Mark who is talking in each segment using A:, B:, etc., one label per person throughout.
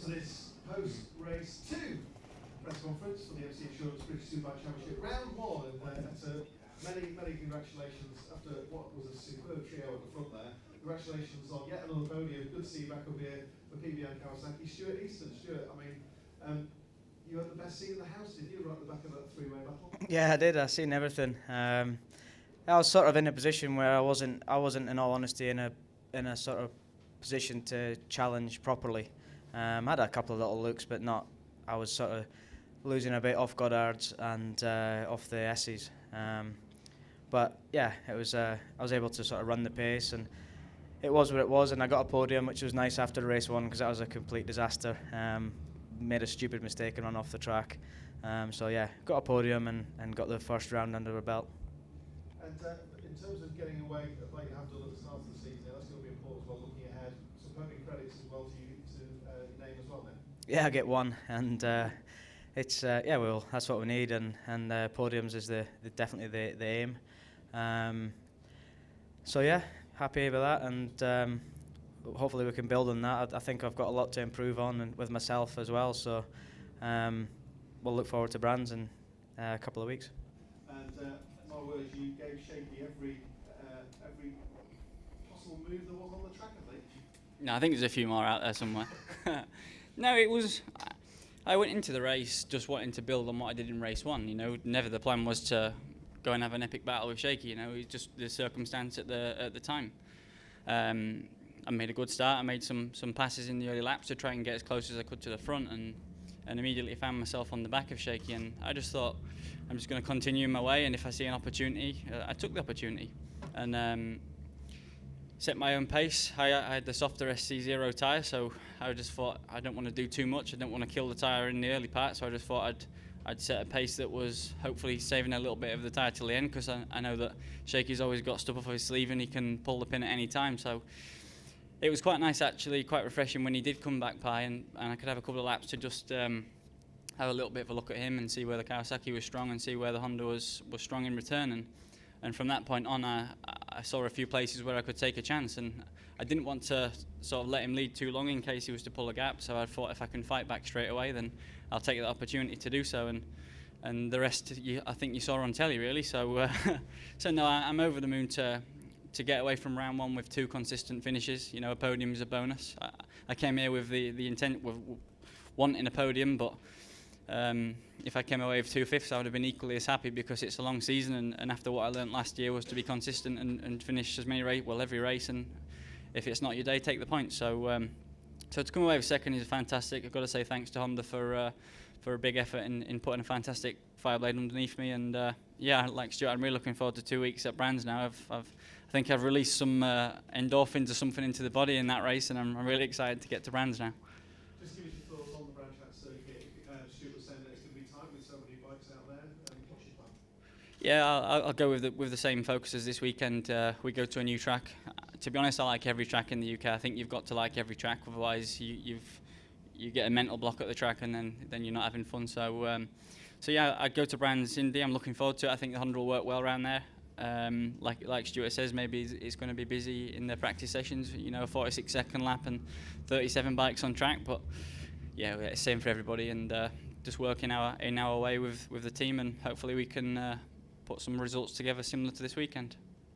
A: to this post-race 2 press conference for the MCE British Superbike Championship. Round 1, and many congratulations after what was a superb trio at the front there. Congratulations on yet another podium. Good to see you back up here for PBM Kawasaki. Stuart Easton. Stuart, I mean, you had the best seat in the house, didn't you, right at the back of that three-way battle?
B: Yeah, I did. I seen everything. I was sort of in a position where I wasn't in all honesty in a sort of position to challenge properly. I had a couple of little looks, but not. I was sort of losing a bit off Goddard's and off the S's. But yeah, it was. I was able to sort of run the pace, and it was what it was. And I got a podium, which was nice after race 1 because that was a complete disaster. Made a stupid mistake and run off the track. So yeah, got a podium and got the first round under the belt.
A: And in terms of getting away, like you have done at the start of the season, that's going to be important as well. Looking ahead, some podium credits as well to you to name as well. Then.
B: Yeah, I get one, and it's well, that's what we need, and podiums is definitely the aim. So yeah, happy with that, and hopefully we can build on that. I think I've got a lot to improve on, and with myself as well. So we'll look forward to Brands in a couple of weeks.
A: And my words, you gave Shaky every possible move there was on the track, I think.
C: No, I think there's a few more out there somewhere. No, it was. I went into the race just wanting to build on what I did in race 1. You know, never the plan was to go and have an epic battle with Shaky. You know, it was just the circumstance at the time. I made a good start. I made some passes in the early laps to try and get as close as I could to the front, and immediately found myself on the back of Shaky. And I just thought, I'm just going to continue my way, and if I see an opportunity, I took the opportunity and set my own pace. I had the softer SC0 tyre, so I just thought I don't want to do too much. I don't want to kill the tyre in the early part, so I just thought I'd set a pace that was hopefully saving a little bit of the tyre till the end, because I know that Shaky's always got stuff up his sleeve and he can pull the pin at any time. So it was quite nice, actually, quite refreshing when he did come back by, and I could have a couple of laps to just have a little bit of a look at him and see where the Kawasaki was strong and see where the Honda was strong in return. And from that point on, I saw a few places where I could take a chance, and I didn't want to sort of let him lead too long in case he was to pull a gap. So I thought if I can fight back straight away, then I'll take that opportunity to do so. And the rest, I think you saw on telly, really. So no, I'm over the moon to get away from round 1 with 2 consistent finishes. You know, a podium is a bonus. I came here with the intent of wanting a podium, but if I came away with 2 fifths, I would have been equally as happy, because it's a long season, and after what I learnt last year was to be consistent and finish as many every race, and if it's not your day, take the points. So to come away with second is fantastic. I've got to say thanks to Honda for a big effort in putting a fantastic Fireblade underneath me, and yeah, like Stuart, I'm really looking forward to 2 weeks at Brands now. I think I've released some endorphins or something into the body in that race, and I'm really excited to get to Brands now.
A: Just give us your thoughts on the Brand Track circuit. Stuart was saying that it's going to be tight with so many bikes out there. What's your plan?
C: Yeah, I'll go with the same focus as this weekend. We go to a new track. To be honest, I like every track in the UK. I think you've got to like every track, otherwise you get a mental block at the track, and then you're not having fun. So yeah, I'd go to Brands Indy. I'm looking forward to it. I think the Honda will work well around there. Like Stuart says, maybe it's going to be busy in the practice sessions. You know, a 46-second lap and 37 bikes on track. But yeah, it's the same for everybody, and just work in our way with the team, and hopefully we can put some results together similar to this weekend.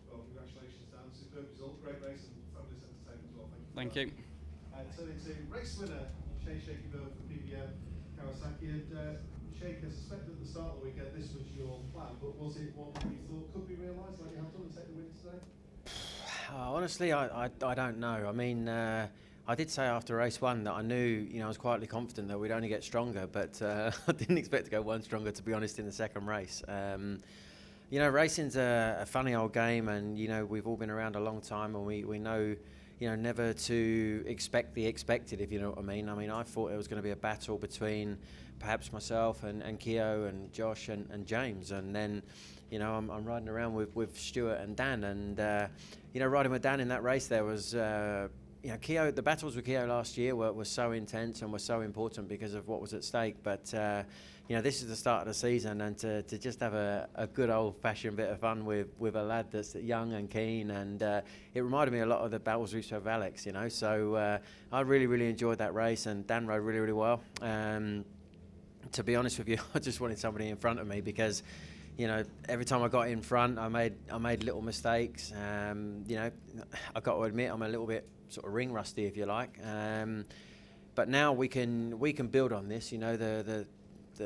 A: Well, congratulations, Dan. Superb result, great race, and fabulous entertainment as well.
C: Thank you.
A: Turning to race winner, Shaky for PBM Kawasaki. And Shaky, I suspect at the start of the weekend this was your plan, but was it one you thought could be realised, like you have done, and take the win today?
D: Honestly, I don't know. I mean, I did say after race 1 that I knew, I was quietly confident that we'd only get stronger, but I didn't expect to go one stronger, to be honest, in the second race. Racing's a funny old game, and we've all been around a long time, and we know, never to expect the expected, if you know what I mean. I thought it was going to be a battle between perhaps myself and Keo and Josh and James, and then I'm riding around with Stuart and Dan, and riding with Dan in that race there was Keo. The battles with Keo last year were so intense and were so important because of what was at stake, but you know, this is the start of the season, and to just have a good old-fashioned bit of fun with a lad that's young and keen, and it reminded me a lot of the battles we used to have Alex, you know. So I really enjoyed that race, and Dan rode really well. To be honest with you, I just wanted somebody in front of me because, you know, every time I got in front, I made little mistakes. You know, I got to admit I'm a little bit sort of ring rusty, if you like. But now we can build on this. You know, the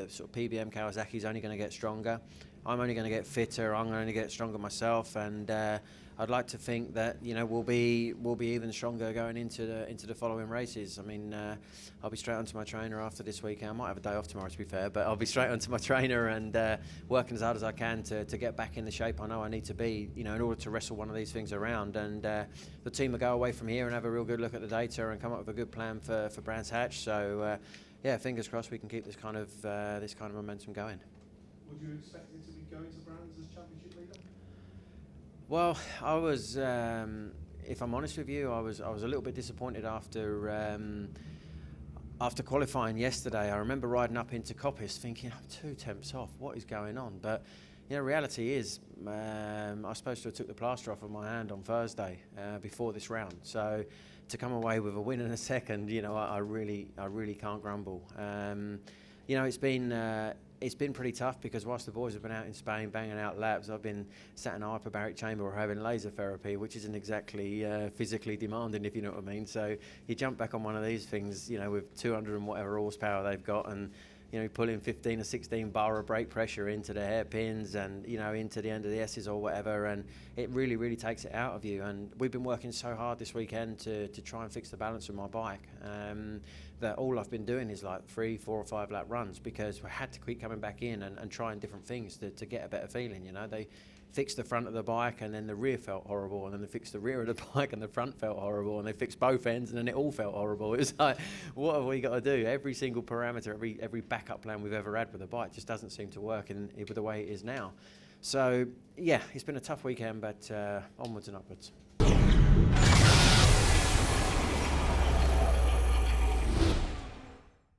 D: sort of PBM Kawasaki's only going to get stronger. I'm only going to get fitter. I'm going to get stronger myself, and I'd like to think that, you know, we'll be even stronger going into the following races. I mean, I'll be straight onto my trainer after this weekend. I might have a day off tomorrow, to be fair, but I'll be straight onto my trainer and working as hard as I can to get back in the shape I know I need to be, you know, in order to wrestle one of these things around. And the team will go away from here and have a real good look at the data and come up with a good plan for Brands Hatch. So yeah, fingers crossed we can keep this kind of momentum going.
A: Would you expect it to be going to Brands as championship leader?
D: Well, I was, if I'm honest with you, I was a little bit disappointed after qualifying yesterday. I remember riding up into Coppice thinking, I'm 2 temps off, what is going on? But, you know, reality is, I was supposed to have took the plaster off of my hand on Thursday before this round. So to come away with a win and a second, you know, I really can't grumble. You know, it's been pretty tough because whilst the boys have been out in Spain banging out laps, I've been sat in a hyperbaric chamber or having laser therapy, which isn't exactly physically demanding, if you know what I mean. So you jump back on one of these things, you know, with 200 and whatever horsepower they've got, and, you know, pulling 15 or 16 bar of brake pressure into the hairpins and, you know, into the end of the S's or whatever, and it really takes it out of you. And we've been working so hard this weekend to try and fix the balance of my bike, that all I've been doing is like 3, 4 or 5 lap runs because we had to keep coming back in and trying different things to get a better feeling. You know, they fixed the front of the bike and then the rear felt horrible, and then they fixed the rear of the bike and the front felt horrible, and they fixed both ends and then it all felt horrible. It was like, what have we got to do? Every single parameter, every backup plan we've ever had with the bike just doesn't seem to work with the way it is now. So yeah, it's been a tough weekend, but onwards and upwards.